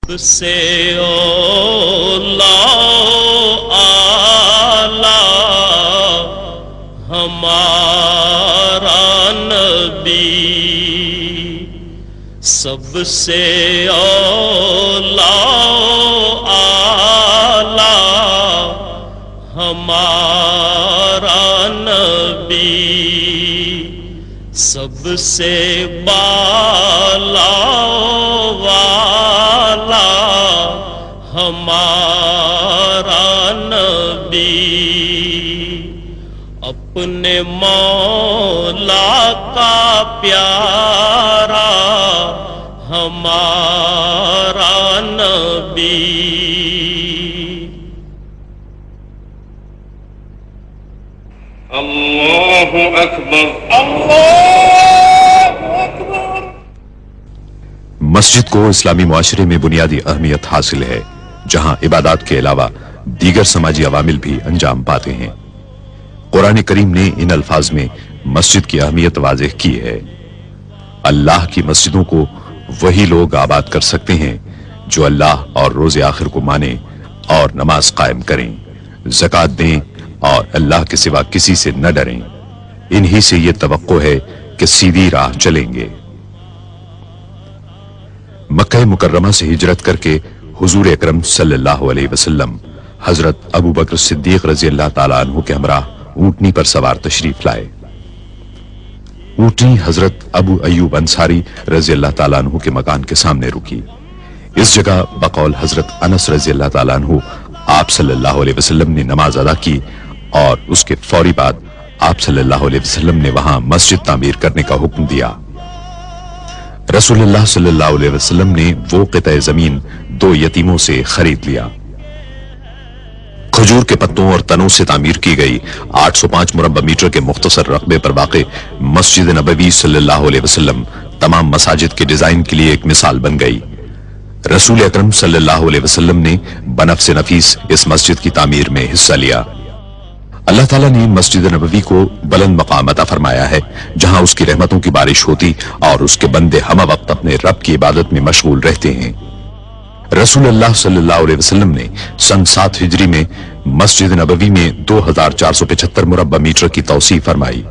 سے اولا آلہ ہمارا نبی، سب سے اولا آلہ ہمارا نبی، سب سے بالا والا ہمارا نبی، اپنے مولا کا پیارا ہمارا نبی۔ اللہ اکبر، اللہ اکبر۔ مسجد کو اسلامی معاشرے میں بنیادی اہمیت حاصل ہے، جہاں عبادات کے علاوہ دیگر سماجی عوامل بھی انجام پاتے ہیں۔ قرآن کریم نے ان الفاظ میں مسجد کی اہمیت واضح کی ہے۔ اللہ کی مسجدوں کو وہی لوگ آباد کر سکتے ہیں جو اللہ اور روز آخر کو مانیں اور نماز قائم کریں، زکوٰۃ دیں اور اللہ کے سوا کسی سے نہ ڈریں۔ انہی سے یہ توقع ہے کہ سیدھی راہ چلیں گے۔ مکہ مکرمہ سے ہجرت کر کے حضور اکرم صلی اللہ علیہ وسلم حضرت ابو بکر صدیق رضی اللہ تعالیٰ عنہ کے ہمراہ اونٹنی پر سوار تشریف لائے۔ اونٹنی حضرت ابو ایوب انصاری رضی اللہ تعالیٰ عنہ کے مکان کے سامنے رکی۔ اس جگہ بقول حضرت انس رضی اللہ تعالیٰ عنہ آپ صلی اللہ علیہ وسلم نے نماز ادا کی اور اس کے فوری بعد آپ صلی اللہ علیہ وسلم نے وہاں مسجد تعمیر کرنے کا حکم دیا۔ رسول اللہ صلی اللہ علیہ وسلم نے وہ قطع زمین 2 یتیموں سے خرید لیا۔ کھجور کے پتوں اور تنوں سے تعمیر کی گئی 805 مربع میٹر کے مختصر رقبے پر واقع مسجد نبوی صلی اللہ علیہ وسلم تمام مساجد کے ڈیزائن کے لیے ایک مثال بن گئی۔ رسول اکرم صلی اللہ علیہ وسلم نے بنفس نفیس اس مسجد کی تعمیر میں حصہ لیا۔ اللہ تعالیٰ نے مسجد نبوی کو بلند مقام عطا فرمایا ہے، جہاں اس کی رحمتوں کی بارش ہوتی اور اس کے بندے ہمہ وقت اپنے رب کی عبادت میں مشغول رہتے ہیں۔ رسول اللہ صلی اللہ علیہ وسلم نے سن 7 ہجری میں مسجد نبوی میں 2475 مربع میٹر کی توسیع فرمائی۔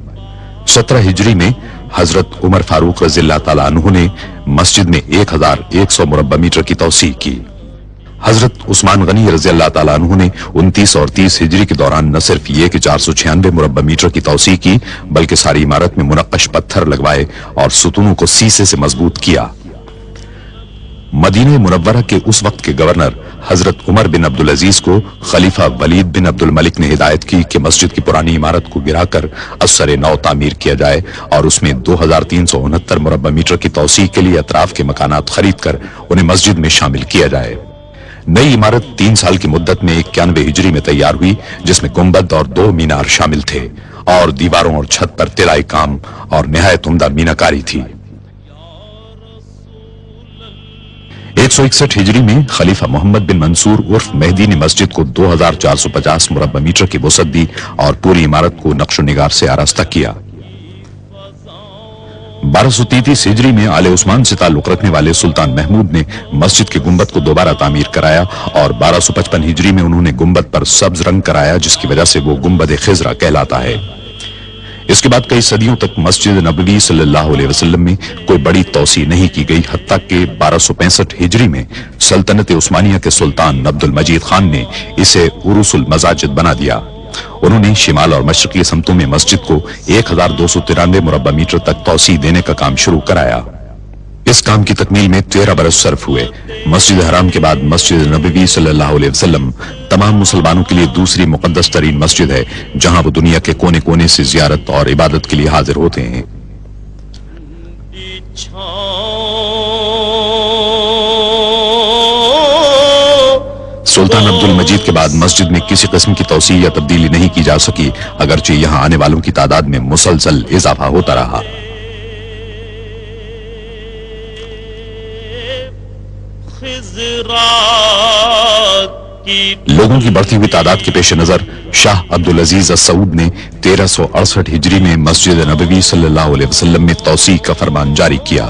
17 ہجری میں حضرت عمر فاروق رضی اللہ تعالیٰ عنہ نے مسجد میں 1100 مربع میٹر کی توسیع کی۔ حضرت عثمان غنی رضی اللہ تعالیٰ عنہ نے 29 اور 30 ہجری کے دوران نہ صرف یہ کہ 496 مربع میٹر کی توسیع کی، بلکہ ساری عمارت میں منقش پتھر لگوائے اور ستونوں کو سیسے سے مضبوط کیا۔ مدینہ منورہ کے اس وقت کے گورنر حضرت عمر بن عبدالعزیز کو خلیفہ ولید بن عبد الملک نے ہدایت کی کہ مسجد کی پرانی عمارت کو گرا کر ازسر نو تعمیر کیا جائے اور اس میں 2369 مربع میٹر کی توسیع کے لیے اطراف کے مکانات خرید کر انہیں مسجد میں شامل کیا جائے۔ نئی عمارت 3 سال کی مدت میں 91 ہجری میں تیار ہوئی، جس میں گنبد اور 2 مینار شامل تھے اور دیواروں اور چھت پر طلائی کام اور نہایت عمدہ میناکاری تھی۔ 161 ہجری میں خلیفہ محمد بن منصور عرف مہدی نے مسجد کو 2450 مربع میٹر کی وسعت دی اور پوری عمارت کو نقش و نگار سے آراستہ کیا۔ 1233 ہجری میں آل عثمان سے تعلق رکھنے والے سلطان محمود نے مسجد کے گنبد کو دوبارہ تعمیر کرایا اور 1255 ہجری میں انہوں نے گنبد پر سبز رنگ کرایا، جس کی وجہ سے وہ گنبد خضرا کہلاتا ہے۔ اس کے بعد کئی صدیوں تک مسجد نبوی صلی اللہ علیہ وسلم میں کوئی بڑی توسیع نہیں کی گئی، حتیٰ کہ 1265 ہجری میں سلطنت عثمانیہ کے سلطان عبد المجید خان نے اسے عروس المساجد بنا دیا۔ انہوں نے شمال اور مشرقی سمتوں میں مسجد کو 1293 مربع میٹر تک توسیع دینے کا کام شروع کرایا۔ اس کام کی تکمیل میں 13 برس صرف ہوئے۔ مسجد حرام کے بعد مسجد نبوی صلی اللہ علیہ وسلم تمام مسلمانوں کے لیے دوسری مقدس ترین مسجد ہے، جہاں وہ دنیا کے کونے کونے سے زیارت اور عبادت کے لیے حاضر ہوتے ہیں۔ سلطان عبد المجید کے بعد مسجد میں کسی قسم کی توسیع یا تبدیلی نہیں کی جا سکی، اگرچہ یہاں آنے والوں کی تعداد میں مسلسل اضافہ ہوتا رہا۔ لوگوں کی بڑھتی ہوئی تعداد کے پیش نظر شاہ عبدالعزیز السعود نے 1368 ہجری میں مسجد نبوی صلی اللہ علیہ وسلم میں توسیع کا فرمان جاری کیا۔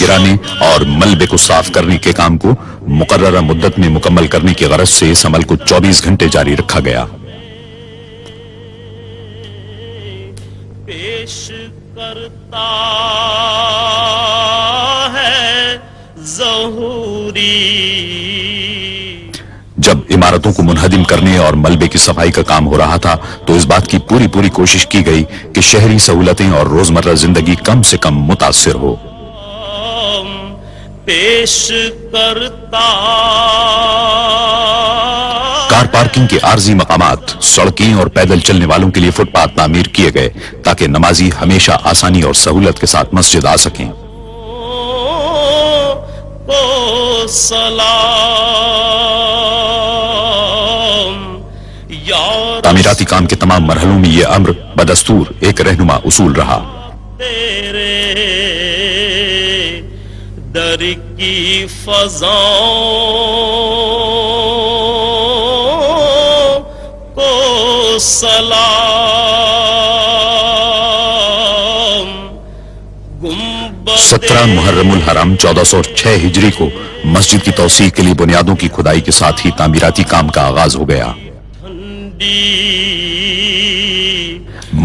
گرانے اور ملبے کو صاف کرنے کے کام کو مقررہ مدت میں مکمل کرنے کی غرض سے اس عمل کو 24 گھنٹے جاری رکھا گیا۔ پیش کرتا ہے ظہوری۔ جب عمارتوں کو منہدم کرنے اور ملبے کی صفائی کا کام ہو رہا تھا تو اس بات کی پوری کوشش کی گئی کہ شہری سہولتیں اور روزمرہ زندگی کم سے کم متاثر ہو۔ پیش کرتا کار پارکنگ کے عارضی مقامات، سڑکیں اور پیدل چلنے والوں کے لیے فٹ پاتھ تعمیر کیے گئے تاکہ نمازی ہمیشہ آسانی اور سہولت کے ساتھ مسجد آ سکیں۔ کو سلام یا تعمیراتی کام کے تمام مرحلوں میں یہ امر بدستور ایک رہنما اصول رہا۔ تیرے در کی فضاؤں کو سلام۔ 17 محرم الحرام 1406 ہجری کو مسجد کی توسیع کے لیے بنیادوں کی کھدائی کے ساتھ ہی تعمیراتی کام کا آغاز ہو گیا۔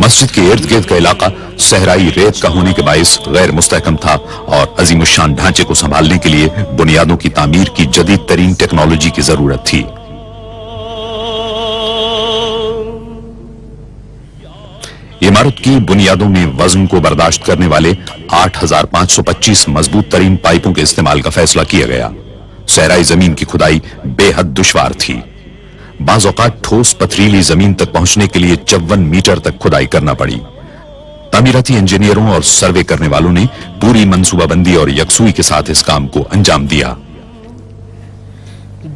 مسجد کے ارد گرد کا علاقہ صحرائی ریت کا ہونے کے باعث غیر مستحکم تھا اور عظیم الشان ڈھانچے کو سنبھالنے کے لیے بنیادوں کی تعمیر کی جدید ترین ٹیکنالوجی کی ضرورت تھی۔ عمارت کی بنیادوں میں وزن کو برداشت کرنے والے 8525 مضبوط ترین پائپوں کے استعمال کا فیصلہ کیا گیا۔ صحرائی زمین کی کھدائی بے حد دشوار تھی۔ بعض اوقات ٹھوس پتھریلی زمین تک پہنچنے کے لیے 54 میٹر تک کھدائی کرنا پڑی۔ تعمیراتی انجینئروں اور سروے کرنے والوں نے پوری منصوبہ بندی اور یکسوئی کے ساتھ اس کام کو انجام دیا۔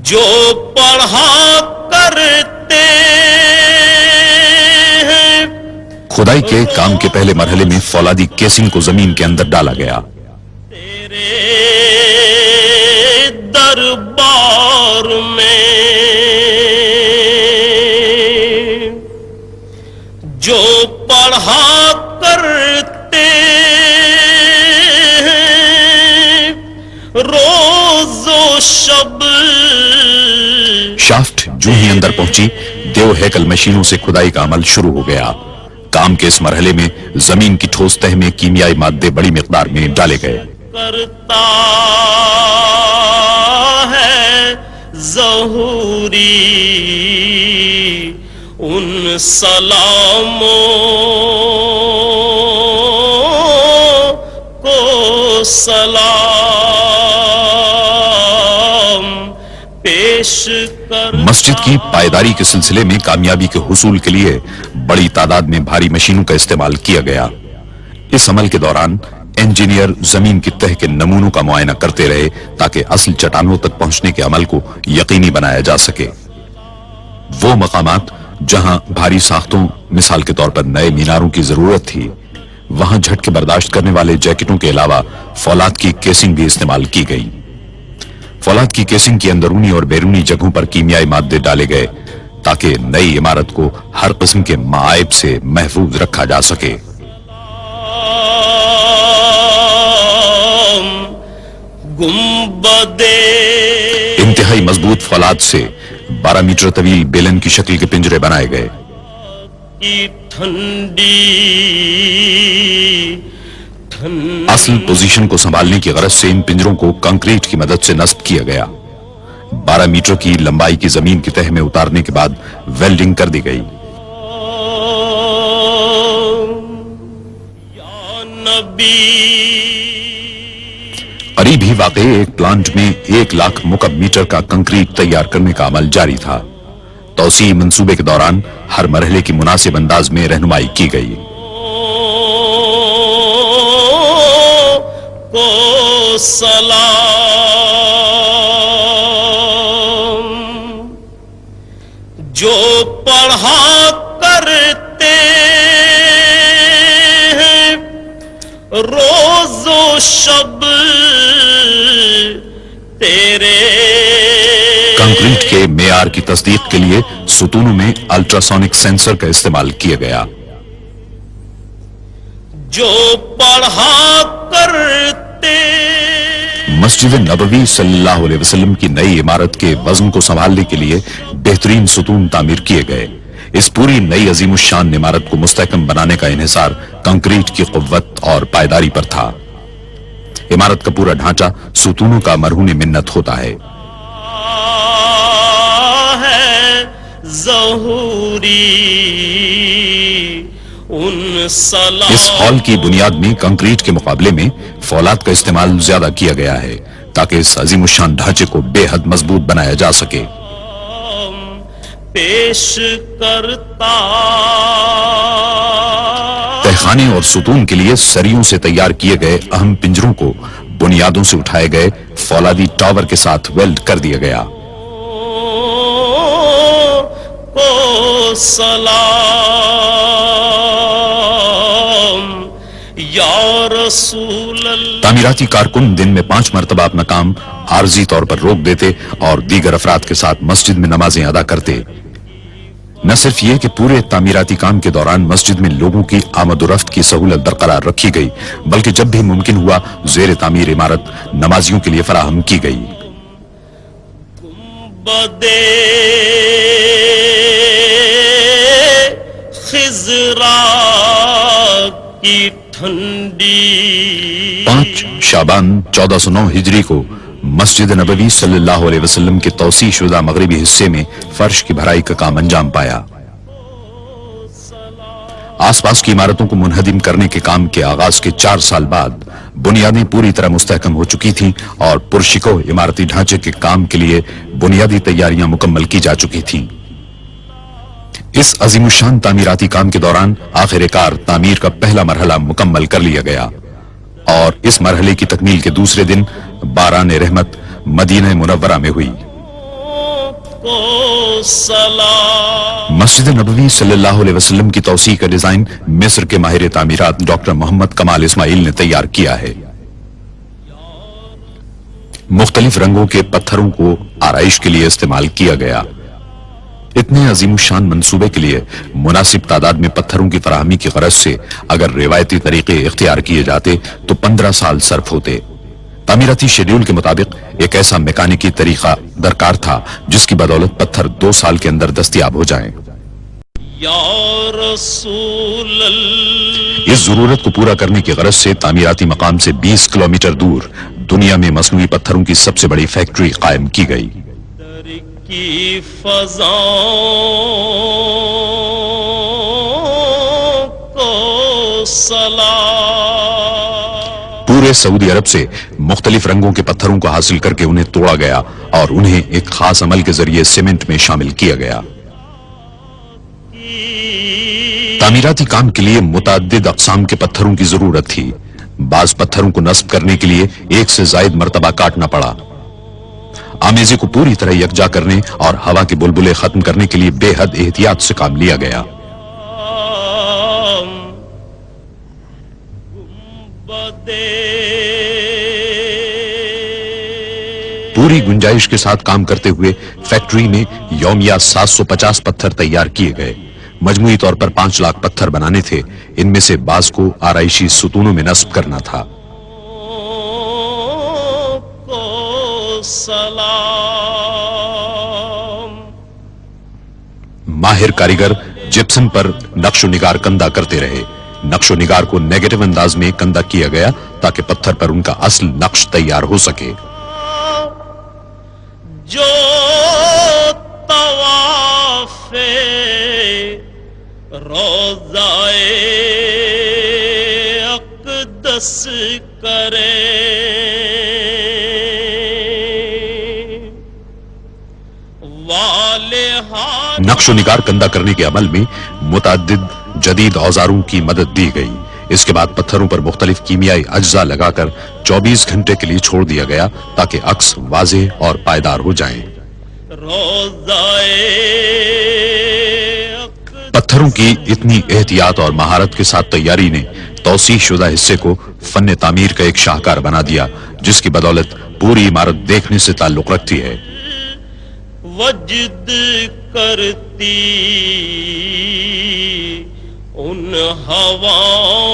جو پڑھا کرتے ہیں کھدائی کے کام کے پہلے مرحلے میں فولادی کیسنگ کو زمین کے اندر ڈالا گیا۔ تیرے دربار میں جو پڑھا کرتے ہیں روز و شب۔ شافٹ جو ہی اندر پہنچی، دیو ہیکل مشینوں سے کھدائی کا عمل شروع ہو گیا۔ کام کے اس مرحلے میں زمین کی ٹھوس تہ میں کیمیائی مادے بڑی مقدار میں ڈالے گئے۔ کرتا ہے ظہوری ان سلاموں کو سلام پیش کر۔ مسجد کی پائیداری کے سلسلے میں کامیابی کے حصول کے لیے بڑی تعداد میں بھاری مشینوں کا استعمال کیا گیا۔ اس عمل کے دوران انجینئر زمین کی تہ کے نمونوں کا معائنہ کرتے رہے تاکہ اصل چٹانوں تک پہنچنے کے عمل کو یقینی بنایا جا سکے۔ وہ مقامات جہاں بھاری ساختوں، مثال کے طور پر نئے میناروں کی ضرورت تھی، وہاں جھٹکے برداشت کرنے والے جیکٹوں کے علاوہ فولاد کی کیسنگ بھی استعمال کی گئی۔ فولاد کی کیسنگ کی اندرونی اور بیرونی جگہوں پر کیمیائی مادے ڈالے گئے تاکہ نئی عمارت کو ہر قسم کے معائب سے محفوظ رکھا جا سکے۔ گنبدے انتہائی مضبوط فولاد سے 12 میٹر طویل بیلن کی شکل کے پنجرے بنائے گئے۔ کی ٹھنڈی اصل پوزیشن کو سنبھالنے کی غرض سے ان پنجروں کو کنکریٹ کی مدد سے نصب کیا گیا۔ 12 میٹر کی لمبائی کی زمین کی تہ میں اتارنے کے بعد ویلڈنگ کر دی گئی۔ یا نبی قریب ہی واقع ایک پلانٹ میں 1 لاکھ مکعب میٹر کا کنکریٹ تیار کرنے کا عمل جاری تھا۔ توسیع منصوبے کے دوران ہر مرحلے کی مناسب انداز میں رہنمائی کی گئی۔ کو سلام جو پڑھا کرتے ہیں روز و شب تیرے۔ کنکریٹ کے معیار کی تصدیق کے لیے ستونوں میں الٹراسونک سینسر کا استعمال کیا گیا۔ جو پڑھا کرتے مسجد نبوی صلی اللہ علیہ وسلم کی نئی عمارت کے وزن کو سنبھالنے کے لیے بہترین ستون تعمیر کیے گئے. اس پوری نئی عظیم الشان عمارت کو مستحکم بنانے کا انحصار کنکریٹ کی قوت اور پائیداری پر تھا. عمارت کا پورا ڈھانچہ ستونوں کا مرہون منت ہوتا ہے. اس ہال کی بنیاد میں کنکریٹ کے مقابلے میں فولاد کا استعمال زیادہ کیا گیا ہے تاکہ اس عظیم الشان ڈھانچے کو بے حد مضبوط بنایا جا سکے. پیش کرتا تہخانے اور ستون کے لیے سریوں سے تیار کیے گئے اہم پنجروں کو بنیادوں سے اٹھائے گئے فولادی ٹاور کے ساتھ ویلڈ کر دیا گیا. کو سلام یا رسول اللہ. تعمیراتی کارکن دن میں 5 مرتبہ اپنا کام عارضی طور پر روک دیتے اور دیگر افراد کے ساتھ مسجد میں نمازیں ادا کرتے. نہ صرف یہ کہ پورے تعمیراتی کام کے دوران مسجد میں لوگوں کی آمد و رفت کی سہولت برقرار رکھی گئی بلکہ جب بھی ممکن ہوا زیر تعمیر عمارت نمازیوں کے لیے فراہم کی گئی. بدے خضرا کی ٹھنڈی 5 شعبان 1409 ہجری کو مسجد نبوی صلی اللہ علیہ وسلم کے توسیع شدہ مغربی حصے میں فرش کی بھرائی کا کام انجام پایا. آس پاس کی عمارتوں کو منہدم کرنے کے کام کے آغاز کے 4 سال بعد بنیادیں پوری طرح مستحکم ہو چکی تھیں اور پرشکو عمارتی ڈھانچے کے کام کے لیے بنیادی تیاریاں مکمل کی جا چکی تھیں. اس عظیم الشان تعمیراتی کام کے دوران آخر کار تعمیر کا پہلا مرحلہ مکمل کر لیا گیا اور اس مرحلے کی تکمیل کے دوسرے دن باران رحمت مدینہ منورہ میں ہوئی. کو سلام مسجد نبوی صلی اللہ علیہ وسلم کی توسیع کا ڈیزائن مصر کے ماہر تعمیرات ڈاکٹر محمد کمال اسماعیل نے تیار کیا ہے. مختلف رنگوں کے پتھروں کو آرائش کے لیے استعمال کیا گیا. اتنے عظیم الشان منصوبے کے لیے مناسب تعداد میں پتھروں کی فراہمی کی غرض سے اگر روایتی طریقے اختیار کیے جاتے تو 15 سال صرف ہوتے. تعمیراتی شیڈیول کے مطابق ایک ایسا میکانیکی طریقہ درکار تھا جس کی بدولت پتھر 2 سال کے اندر دستیاب ہو جائیں. یا رسول اللہ. اس ضرورت کو پورا کرنے کی غرض سے تعمیراتی مقام سے 20 کلومیٹر دور دنیا میں مصنوعی پتھروں کی سب سے بڑی فیکٹری قائم کی گئی. کی فضاؤں کو سلام. پورے سعودی عرب سے مختلف رنگوں کے پتھروں کو حاصل کر کے انہیں توڑا گیا اور انہیں ایک خاص عمل کے ذریعے سیمنٹ میں شامل کیا گیا. تعمیراتی کام کے لیے متعدد اقسام کے پتھروں کی ضرورت تھی. بعض پتھروں کو نصب کرنے کے لیے 1 سے زائد مرتبہ کاٹنا پڑا. آمیزے کو پوری طرح یکجا کرنے اور ہوا کے بلبلے ختم کرنے کے لیے بے حد احتیاط سے کام لیا گیا. پوری گنجائش کے ساتھ کام کرتے ہوئے فیکٹری میں یومیہ 750 پتھر تیار کیے گئے. مجموعی طور پر 5 لاکھ پتھر بنانے تھے. ان میں سے بعض کو آرائشی ستونوں میں نصب کرنا تھا. سلام. ماہر کاریگر جپسن پر نقش و نگار کندہ کرتے رہے. نقش و نگار کو نیگیٹو انداز میں کندہ کیا گیا تاکہ پتھر پر ان کا اصل نقش تیار ہو سکے. جو طواف روضائے اقدس کرے نقش و نگار کندہ کرنے کے عمل میں متعدد جدید اوزاروں کی مدد دی گئی. اس کے بعد پتھروں پر مختلف کیمیائی اجزاء لگا کر 24 گھنٹے کے لیے چھوڑ دیا گیا تاکہ عکس واضح اور پائیدار ہو جائیں. پتھروں کی اتنی احتیاط اور مہارت کے ساتھ تیاری نے توسیع شدہ حصے کو فن تعمیر کا ایک شاہکار بنا دیا جس کی بدولت پوری عمارت دیکھنے سے تعلق رکھتی ہے. وجد کرتی ان ہواؤں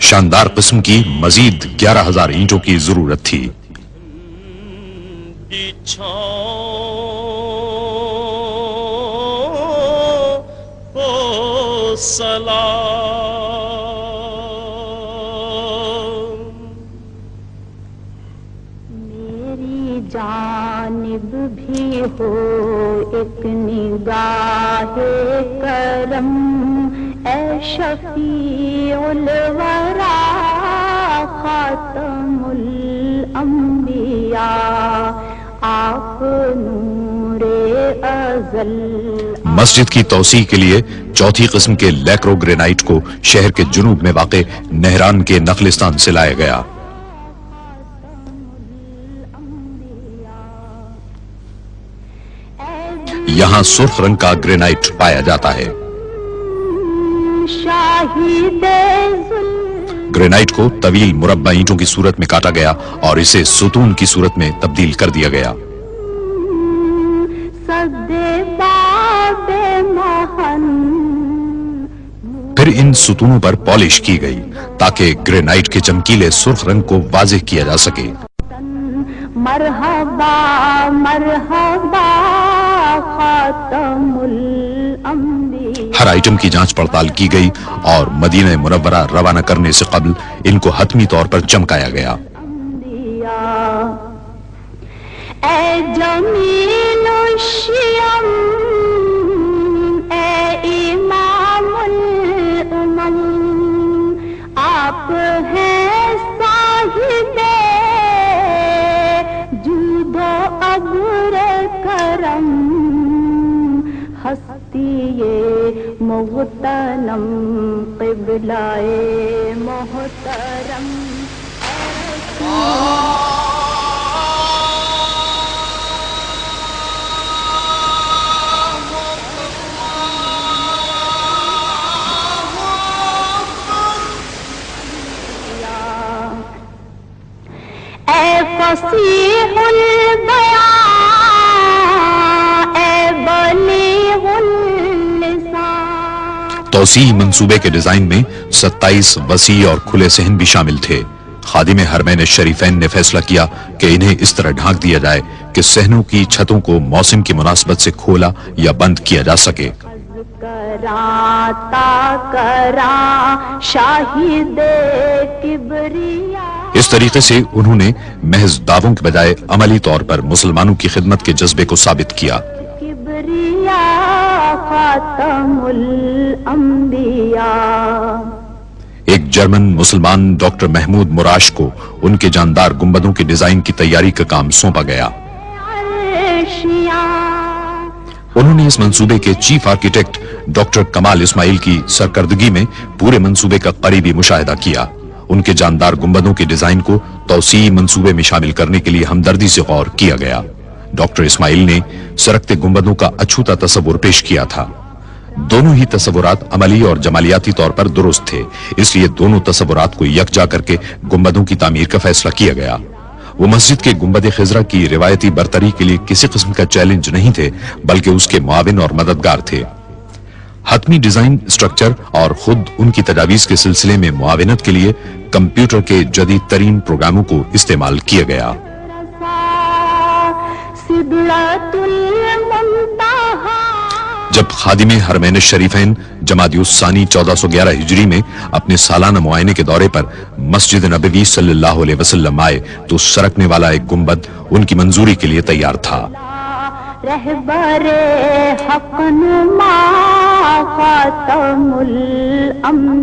شاندار قسم کی مزید 11,000 اینٹوں کی ضرورت تھی۔ کو سلام میری جانب بھی ہو ایک نگاہ کرم اے شفیع الورا خاتم الانبیاء آپ نور ازل۔ مسجد کی توسیع کے لیے چوتھی قسم کے لیکرو گرینائٹ کو شہر کے جنوب میں واقع نہران کے نخلستان سے لایا گیا۔ یہاں سرخ رنگ کا گرینائٹ پایا جاتا ہے۔ گرینائٹ کو طویل مربع اینٹوں کی صورت میں کاٹا گیا اور اسے ستون کی صورت میں تبدیل کر دیا گیا۔ پھر ان ستونوں پر پالش کی گئی تاکہ گرینائٹ کے چمکیلے سرخ رنگ کو واضح کیا جا سکے۔ مرحبا مرحبا خاتم الانبیاء۔ ہر آئٹم کی جانچ پڑتال کی گئی اور مدینہ منورہ روانہ کرنے سے قبل ان کو حتمی طور پر چمکایا گیا۔ اے جمیل الشیم اے امام الامم آپ ہیں صاحب جود و ابر کرم ہستی مغتنم قبلہ محترم۔ اے فصیح البیان اے بلیغ اللسان۔ توسیع منصوبے کے ڈیزائن میں 27 وسیع اور کھلے صحن بھی شامل تھے۔ خادم حرمین الشریفین نے فیصلہ کیا کہ انہیں اس طرح ڈھانک دیا جائے کہ صحنوں کی چھتوں کو موسم کی مناسبت سے کھولا یا بند کیا جا سکے۔ اس طریقے سے انہوں نے محض دعووں کے بجائے عملی طور پر مسلمانوں کی خدمت کے جذبے کو ثابت کیا۔ خاتم الانبیاء۔ ایک جرمن مسلمان ڈاکٹر محمود مراش کو ان کے جاندار گنبدوں کے ڈیزائن کی تیاری کا کام سونپا گیا۔ انہوں نے اس منصوبے کے چیف آرکیٹیکٹ ڈاکٹر کمال اسماعیل کی سرکردگی میں پورے منصوبے کا قریبی مشاہدہ کیا۔ ان کے جاندار گنبدوں کے ڈیزائن کو توسیع منصوبے میں شامل کرنے کے لیے ہمدردی سے غور کیا گیا۔ ڈاکٹر اسماعیل نے سرکتے گنبدوں کا اچھوتا تصور پیش کیا تھا۔ دونوں ہی تصورات عملی اور جمالیاتی طور پر درست تھے، اس لیے دونوں تصورات کو یکجا کر کے گنبدوں کی تعمیر کا فیصلہ کیا گیا۔ وہ مسجد کے گنبد خضرا کی روایتی برتری کے لیے کسی قسم کا چیلنج نہیں تھے، بلکہ اس کے معاون اور مددگار تھے۔ حتمی ڈیزائن سٹرکچر اور خود ان کی تجاویز کے سلسلے میں معاونت کے لیے کمپیوٹر کے جدید ترین پروگراموں کو استعمال کیا گیا۔ جب خادم حرمین الشریفین جمادی الثانی 1411 ہجری میں اپنے سالانہ معائنے کے دورے پر مسجد نبوی صلی اللہ علیہ وسلم آئے تو سرکنے والا ایک گنبد ان کی منظوری کے لیے تیار تھا۔ رہبر حق نما خاتم الانبیاء،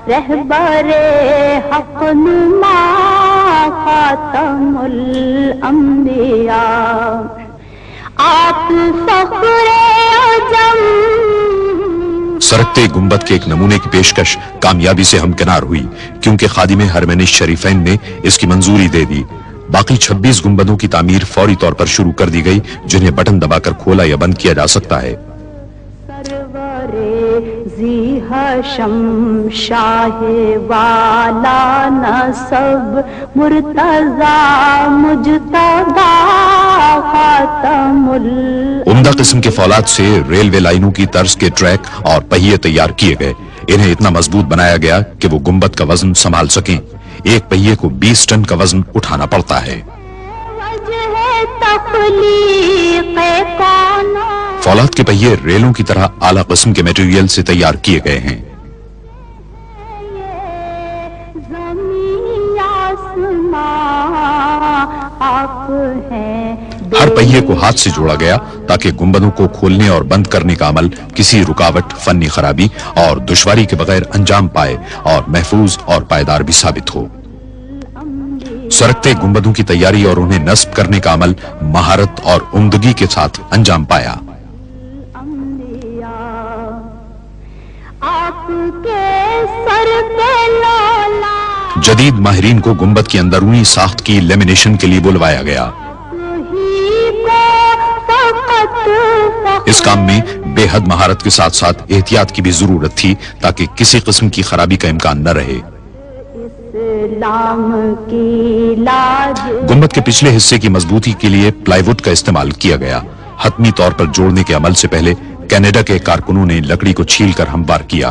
رہبر حق نما خاتم الانبیاء، آپ فخر عجم۔ سرکتے گنبد کے ایک نمونے کی پیشکش کامیابی سے ہمکنار ہوئی کیونکہ خادم حرمین الشریفین نے اس کی منظوری دے دی۔ باقی 26 گنبدوں کی تعمیر فوری طور پر شروع کر دی گئی، جنہیں بٹن دبا کر کھولا یا بند کیا جا سکتا ہے۔ سرور ذی ہاشم شاہ والا نسب مرتضی مجتبی خاتم عمدہ قسم کے فولاد سے ریلوے لائنوں کی طرز کے ٹریک اور پہیے تیار کیے گئے۔ انہیں اتنا مضبوط بنایا گیا کہ وہ گنبد کا وزن سنبھال سکیں. ایک پہیے کو 20 ٹن کا وزن اٹھانا پڑتا ہے. فولاد کے پہیے ریلوں کی طرح اعلیٰ قسم کے میٹیریل سے تیار کیے گئے ہیں. ہر پہیے کو ہاتھ سے جوڑا گیا تاکہ گنبدوں کو کھولنے اور بند کرنے کا عمل کسی رکاوٹ، فنی خرابی اور دشواری کے بغیر انجام پائے اور محفوظ اور پائیدار بھی ثابت ہو. سرکتے گنبدوں کی تیاری اور انہیں نصب کرنے کا عمل مہارت اور عمدگی کے ساتھ انجام پایا. جدید ماہرین کو گنبد کی اندرونی ساخت کی لیمینیشن کے لیے بلوایا گیا. اس کام میں بے حد مہارت کے ساتھ ساتھ احتیاط کی بھی ضرورت تھی تاکہ کسی قسم کی خرابی کا امکان نہ رہے. گنبد کے پچھلے حصے کی مضبوطی کے لیے پلائی ووڈ کا استعمال کیا گیا. حتمی طور پر جوڑنے کے عمل سے پہلے کینیڈا کے کارکنوں نے لکڑی کو چھیل کر ہموار کیا.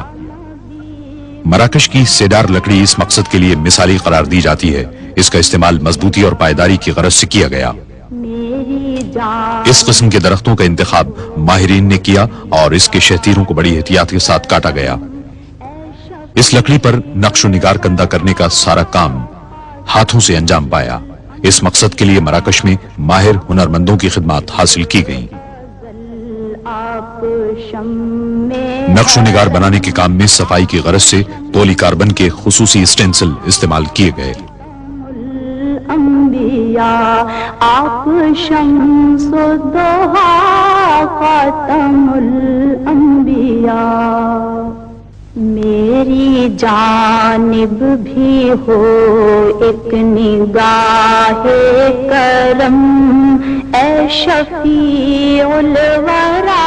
مراکش کی سیڈار لکڑی اس مقصد کے لیے مثالی قرار دی جاتی ہے. اس کا استعمال مضبوطی اور پائیداری کی غرض سے کیا گیا. اس قسم کے درختوں کا انتخاب ماہرین نے کیا اور اس کے شہتیروں کو بڑی احتیاط کے ساتھ کاٹا گیا. اس لکڑی پر نقش و نگار کندہ کرنے کا سارا کام ہاتھوں سے انجام پایا. اس مقصد کے لیے مراکش میں ماہر ہنرمندوں کی خدمات حاصل کی گئیں. نقش و نگار بنانے کے کام میں صفائی کی غرض سے پولی کاربن کے خصوصی اسٹینسل استعمال کیے گئے. آپ شمس الضحا خاتم الانبیاء. میری جانب بھی ہو ایک نگاہ کرم اے شفیع الورا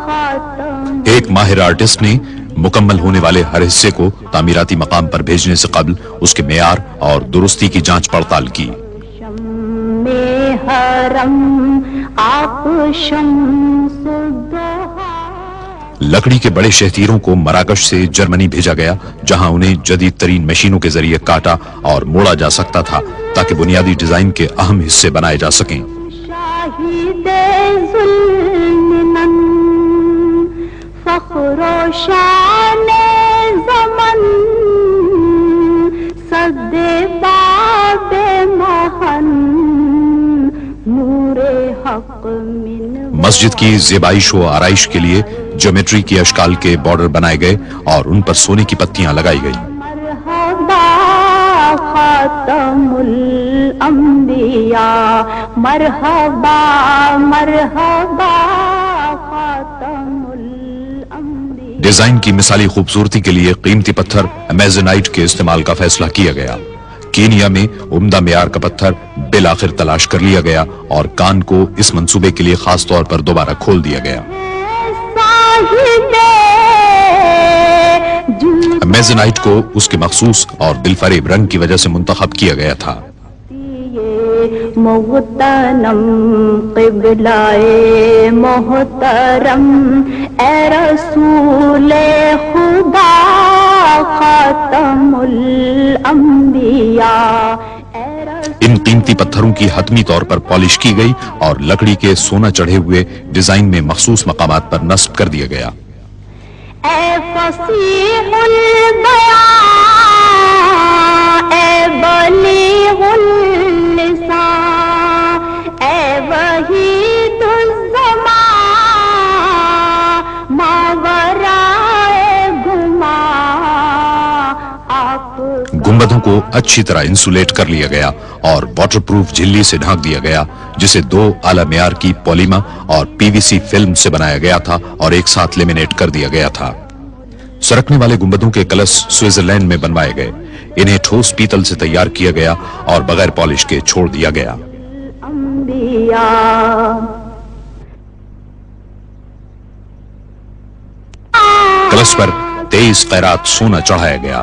خاتم. ایک ماہر آرٹسٹ نے مکمل ہونے والے ہر حصے کو تعمیراتی مقام پر بھیجنے سے قبل اس کے معیار اور درستی کی جانچ پڑتال کی. لکڑی کے بڑے شہتیروں کو مراکش سے جرمنی بھیجا گیا جہاں انہیں جدید ترین مشینوں کے ذریعے کاٹا اور موڑا جا سکتا تھا تاکہ بنیادی ڈیزائن کے اہم حصے بنائے جا سکیں. فخر و شان زمن صد باب محن نور حق من. مسجد کی زیبائش و آرائش کے لیے جیومیٹری کی اشکال کے بارڈر بنائے گئے اور ان پر سونے کی پتیاں لگائی گئی. مرحبا خاتم الانبیاء مرحبا مرحبا خاتم الانبیاء. ڈیزائن کی مثالی خوبصورتی کے لیے قیمتی پتھر امیزنائٹ کے استعمال کا فیصلہ کیا گیا. کینیا میں عمدہ معیار کا پتھر بالآخر تلاش کر لیا گیا اور کان کو اس منصوبے کے لیے خاص طور پر دوبارہ کھول دیا گیا. امیزنائٹ کو اس کے مخصوص اور دلفریب رنگ کی وجہ سے منتخب کیا گیا تھا. محترم قبلہ محترم اے رسول خدا خاتم الانبیاء. ان قیمتی پتھروں کی حتمی طور پر پالش کی گئی اور لکڑی کے سونا چڑھے ہوئے ڈیزائن میں مخصوص مقامات پر نصب کر دیا گیا. اے فصیح البیاں اے بلیغ اللسان اے وحید الزمان ماورائے گما. گنبدوں کو اچھی طرح انسولیٹ کر لیا گیا اور واٹر پروف جھلی سے ڈھانک دیا گیا جسے 2 اعلی معیار کی پولیما اور پی وی سی فلم سے بنایا گیا تھا اور ایک ساتھ لیمینیٹ کر دیا گیا تھا. سرکنے والے گنبدوں کے کلش سوئٹزرلینڈ میں بنوائے گئے. انہیں ٹھوس پیتل سے تیار کیا گیا اور بغیر پالش کے چھوڑ دیا گیا. کلش پر 23 قیرات سونا چڑھایا گیا.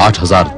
8000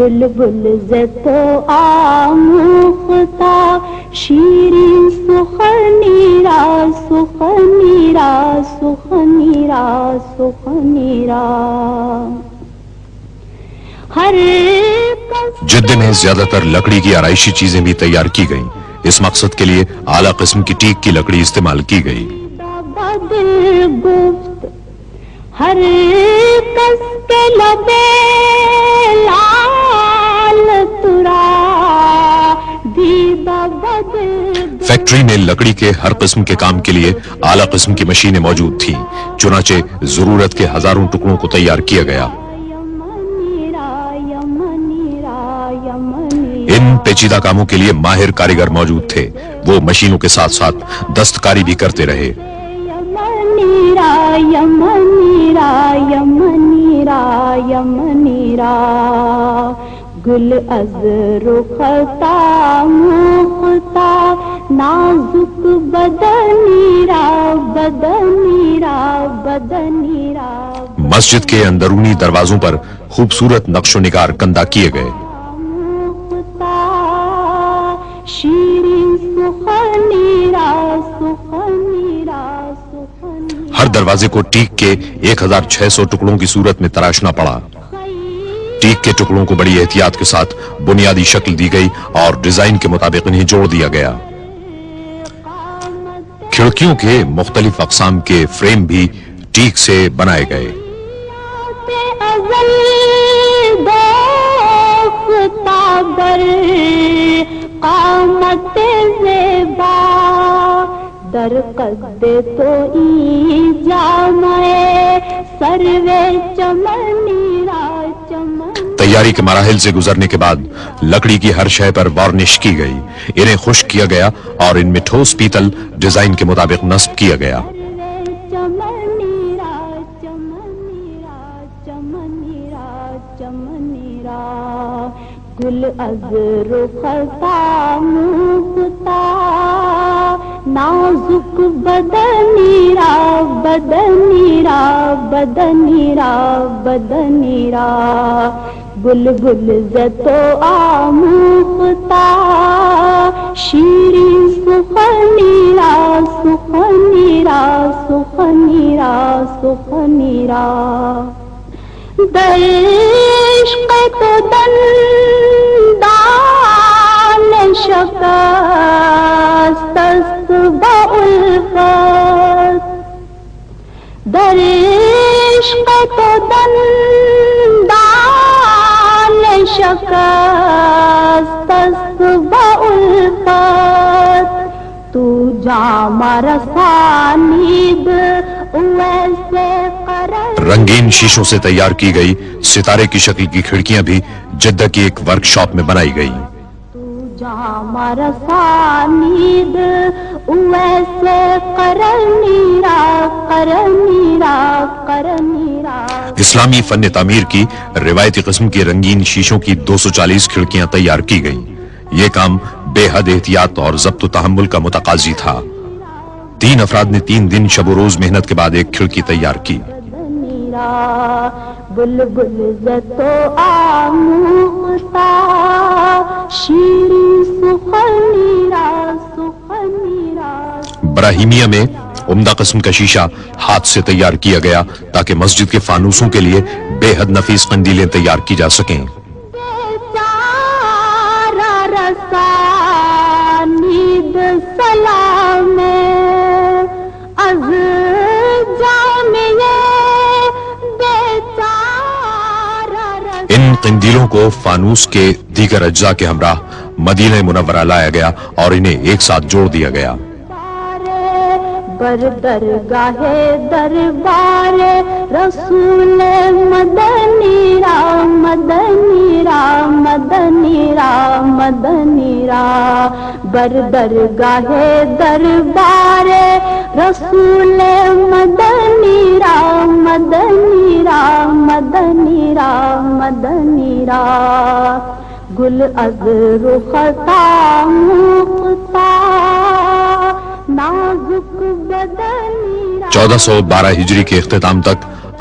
بلبل ز تو آموختا شیرین سخنی را سخنی را سخنی را سخنی را ہر جدے میں زیادہ تر لکڑی کی آرائشی چیزیں بھی تیار کی گئیں. اس مقصد کے لیے اعلیٰ قسم کی ٹیک کی لکڑی استعمال کی گئی. گفت ہر کس کے لبے لال ترا دیدہ بدل. فیکٹری میں لکڑی کے ہر قسم کے کام کے لیے اعلیٰ قسم کی مشینیں موجود تھیں. چنانچہ ضرورت کے ہزاروں ٹکڑوں کو تیار کیا گیا. ان پیچیدہ کاموں کے لیے ماہر کاریگر موجود تھے. وہ مشینوں کے ساتھ ساتھ دستکاری بھی کرتے رہے. یمنی را یمنی را یمنی را یمنی را گل از رختا مختا نازک بدنی را بدنی را بدنی را. مسجد کے اندرونی دروازوں پر خوبصورت نقش و نگار کندہ کیے گئے. شیرین سخنی را سخنی را سخنی. ہر دروازے کو ٹیک کے 1600 ٹکڑوں کی صورت میں تراشنا پڑا. ٹیک کے ٹکڑوں کو بڑی احتیاط کے ساتھ بنیادی شکل دی گئی اور ڈیزائن کے مطابق انہیں جوڑ دیا گیا. کھڑکیوں کے مختلف اقسام کے فریم بھی ٹیک سے بنائے گئے. قامت زیبا در قد تو ای جامعے سروے چمنی را چمن. تیاری کے مراحل سے گزرنے کے بعد لکڑی کی ہر شے پر وارنش کی گئی. انہیں خشک کیا گیا اور ان میں ٹھوس پیتل ڈیزائن کے مطابق نصب کیا گیا. چمنی را چمنی را چمنی را چمنی را گل از رختا مختا نازک بدنی را بدنی را بدنی را بدنی را بلبل ز تو آموختا شیرین سخنی را سخنی را سخنی را سخنی را. در عشق تو دندان شکست است با الفت. در عشق تو دندان شکست است با الفت. تو جام رسانید ویسے قرار. رنگین شیشوں سے تیار کی گئی ستارے کی شکل کی کھڑکیاں بھی جدہ کی ایک ورک شاپ میں بنائی گئی. تو جام رسانید ویسے قرنی را قرنی را قرنی را. اسلامی فن تعمیر کی روایتی قسم کی رنگین شیشوں کی 240 کھڑکیاں تیار کی گئیں. یہ کام بے حد احتیاط اور ضبط و تحمل کا متقاضی تھا. 3 افراد نے 3 دن شب و روز محنت کے بعد ایک کھڑکی تیار کی. بلبل ز تو آموختا شیرین سخنی را سخنی را. براہیمیہ میں عمدہ قسم کا شیشہ ہاتھ سے تیار کیا گیا تاکہ مسجد کے فانوسوں کے لیے بے حد نفیس قندیلیں تیار کی جا سکیں. رسانید سلام از جامعے بیچارہ. ان قندیلوں کو فانوس کے دیگر اجزاء کے ہمراہ مدینہ منورہ لایا گیا اور انہیں ایک ساتھ جوڑ دیا گیا. بر درگاہ دربار رسول مدنی را مدنی را مدنی را مدنی را بر درگاہ دربار رسول مدنی را مدنی را مدنی را مدنی را گل از رختا مختا 1412 ہجری کے اختتام تک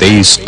23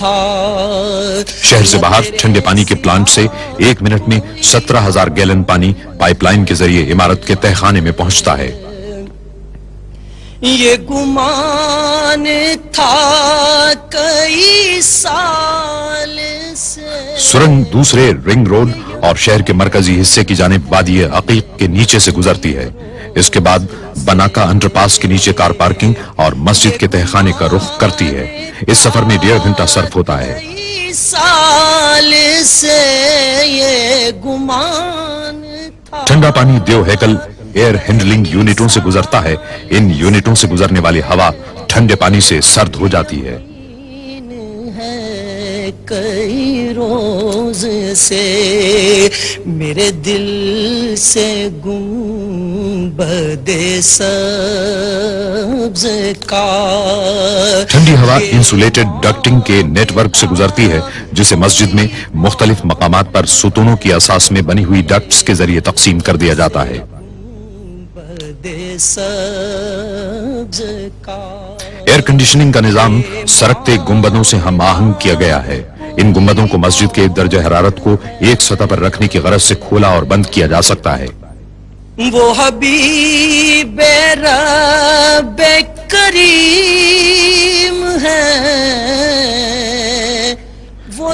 تھا. شہر سے باہر ٹھنڈے پانی کے پلانٹ سے 1 منٹ میں 17,000 گیلن پانی پائپ لائن کے ذریعے عمارت کے تہخانے میں پہنچتا ہے. یہ گمان تھا کئی سال سے. سرنگ دوسرے رنگ روڈ اور شہر کے مرکزی حصے کی جانب وادی عقیق کے نیچے سے گزرتی ہے. اس کے بعد بناکا انڈر پاس کے نیچے کار پارکنگ اور مسجد کے تہخانے کا رخ کرتی ہے. اس سفر میں 1.5 گھنٹہ صرف ہوتا ہے. کئی سال سے یہ گمان تھا. ٹھنڈا پانی دیو ہیکل ایئر ہینڈلنگ یونٹوں سے گزرتا ہے. ان یونٹوں سے گزرنے والی ہوا ٹھنڈے پانی سے سرد ہو جاتی ہے. کئی روز سے میرے دل سے گنبد سبز کا. ٹھنڈی ہوا انسولیٹڈ ڈکٹنگ کے نیٹ ورک سے گزرتی ہے جسے مسجد میں مختلف مقامات پر ستونوں کی اساس میں بنی ہوئی ڈکٹس کے ذریعے تقسیم کر دیا جاتا ہے. سبز کا ایئر کنڈیشننگ کا نظام سرکتے گنبدوں سے ہم آہنگ کیا گیا ہے. ان گنبدوں کو مسجد کے درجہ حرارت کو ایک سطح پر رکھنے کی غرض سے کھولا اور بند کیا جا سکتا ہے. وہ حبیب رب کریم ہے.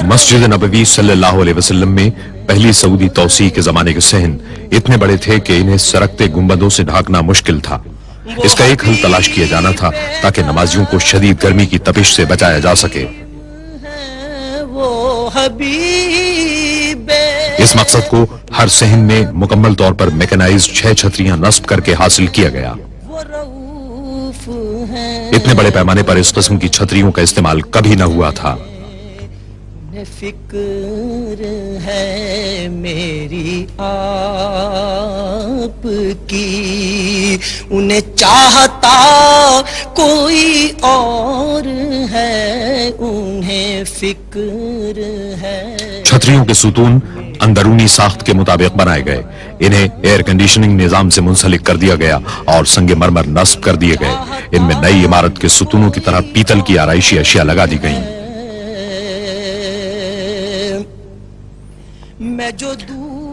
مسجد نبوی صلی اللہ علیہ وسلم میں پہلی سعودی توسیع کے زمانے کے صحن اتنے بڑے تھے کہ انہیں سرکتے گنبدوں سے ڈھانکنا مشکل تھا. اس کا ایک حل تلاش کیا جانا تھا تاکہ نمازیوں کو شدید گرمی کی تپش سے بچایا جا سکے. وہ حبیب اس مقصد کو ہر صحن میں مکمل طور پر میکنائزڈ 6 چھتریاں نصب کر کے حاصل کیا گیا. وہ رؤوف ہے. اتنے بڑے پیمانے پر اس قسم کی چھتریوں کا استعمال کبھی نہ ہوا تھا. فکر ہے میری آپ کی, انہیں چاہتا کوئی اور ہے, انہیں فکر ہے. چھتریوں کے ستون اندرونی ساخت کے مطابق بنائے گئے. انہیں ایئر کنڈیشننگ نظام سے منسلک کر دیا گیا اور سنگ مرمر نصب کر دیے گئے. ان میں نئی عمارت کے ستونوں کی طرح پیتل کی آرائشی اشیاء لگا دی گئیں.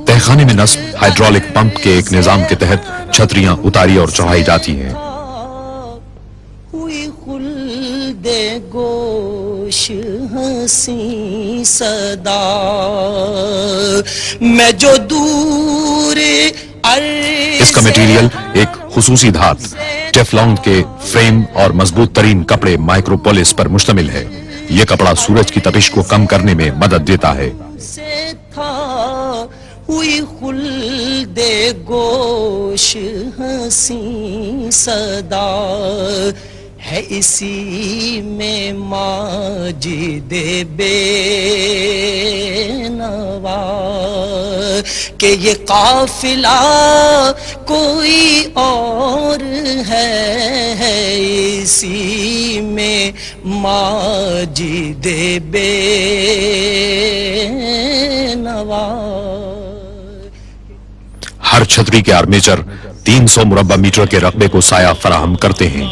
تہخانے میں نصب ہائیڈرولک پمپ کے ایک نظام کے تحت چھتریاں اتاری اور چڑھائی جاتی ہیں. ہوئی خلد گوش ہنسی صدا, میں جو دور اس کا میٹیریل ایک خصوصی دھات ٹیفلون کے فریم اور مضبوط ترین کپڑے مائکروپولس پر مشتمل ہے. یہ کپڑا سورج کی تپش کو کم کرنے میں مدد دیتا ہے. سے تھا ہوئی خلد گوش ہنسی صدا, ہے اسی میں ماجد بے نوا کہ یہ قافلہ کوئی اور ہے, اسی میں ماجد بے نوا. ہر چھتری کے آرمیچر 300 مربع میٹر کے رقبے کو سایہ فراہم کرتے ہیں.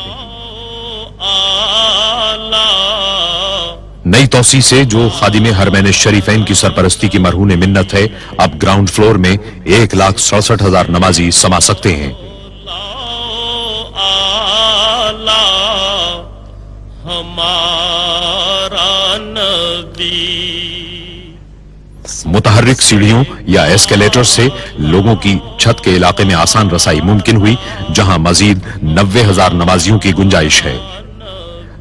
نئی توسیع سے جو خادم حرمین شریفین کی سرپرستی کی مرہون منت ہے, اب گراؤنڈ فلور میں 1,67,000 نمازی سما سکتے ہیں. متحرک سیڑھیوں یا ایسکیلیٹر سے لوگوں کی چھت کے علاقے میں آسان رسائی ممکن ہوئی, جہاں مزید 90,000 نمازیوں کی گنجائش ہے.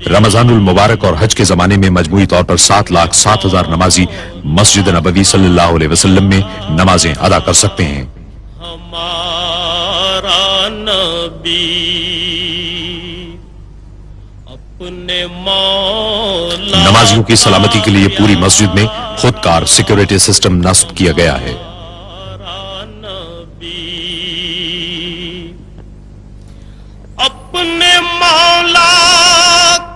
رمضان المبارک اور حج کے زمانے میں مجموعی طور پر 7,07,000 نمازی مسجد نبوی صلی اللہ علیہ وسلم میں نمازیں ادا کر سکتے ہیں. ہمارا نبی اپنے مولا. نمازیوں کی سلامتی کے لیے پوری مسجد میں خود کار سیکیورٹی سسٹم نصب کیا گیا ہے. اپنے مولا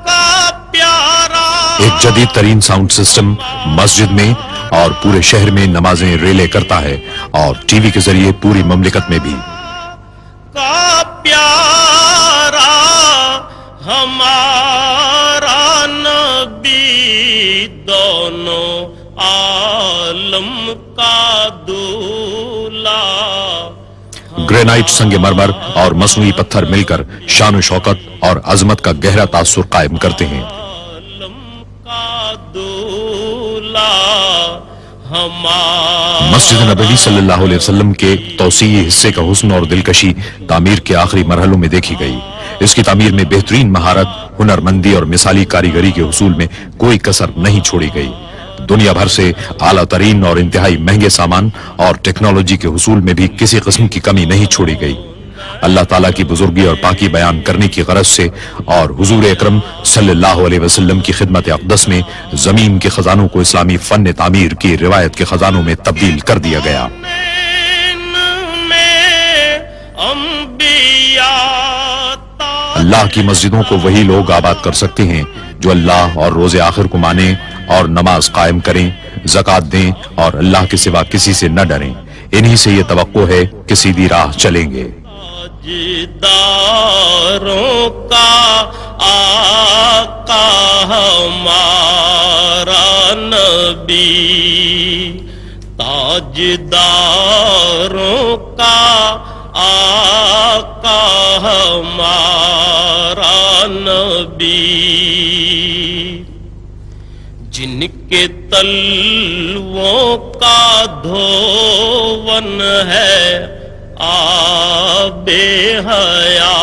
کا پیارا. ایک جدید ترین ساؤنڈ سسٹم مسجد میں اور پورے شہر میں نمازیں ریلے کرتا ہے, اور ٹی وی کے ذریعے پوری مملکت میں بھی. کا پیارا ہمارا نبی. نبی دونوں عالم کا دولا گرینائٹ سنگ مرمر اور مصنوعی پتھر مل کر شان و شوکت اور عظمت کا گہرا تاثر قائم کرتے ہیں. عالم کا دولا ہمارا مسجد نبوی صلی اللہ علیہ وسلم کے توسیعی حصے کا حسن اور دلکشی تعمیر کے آخری مرحلوں میں دیکھی گئی. اس کی تعمیر میں بہترین مہارت، ہنرمندی اور مثالی کاریگری کے حصول میں کوئی کسر نہیں چھوڑی گئی. دنیا بھر سے اعلیٰ ترین اور انتہائی مہنگے سامان اور ٹیکنالوجی کے حصول میں بھی کسی قسم کی کمی نہیں چھوڑی گئی. اللہ تعالیٰ کی بزرگی اور پاکی بیان کرنے کی غرض سے اور حضور اکرم صلی اللہ علیہ وسلم کی خدمت اقدس میں زمین کے خزانوں کو اسلامی فن تعمیر کی روایت کے خزانوں میں تبدیل کر دیا گیا. اللہ کی مسجدوں کو وہی لوگ آباد کر سکتے ہیں جو اللہ اور روز آخر کو مانیں اور نماز قائم کریں، زکوٰۃ دیں اور اللہ کے سوا کسی سے نہ ڈریں. انہی سے یہ توقع ہے کہ سیدھی راہ چلیں گے. تاجداروں کا آقا ہمارا نبی، تاجداروں کا آقا ہمارا نبی، جن کے تلووں کا دھون ہے آب حیات.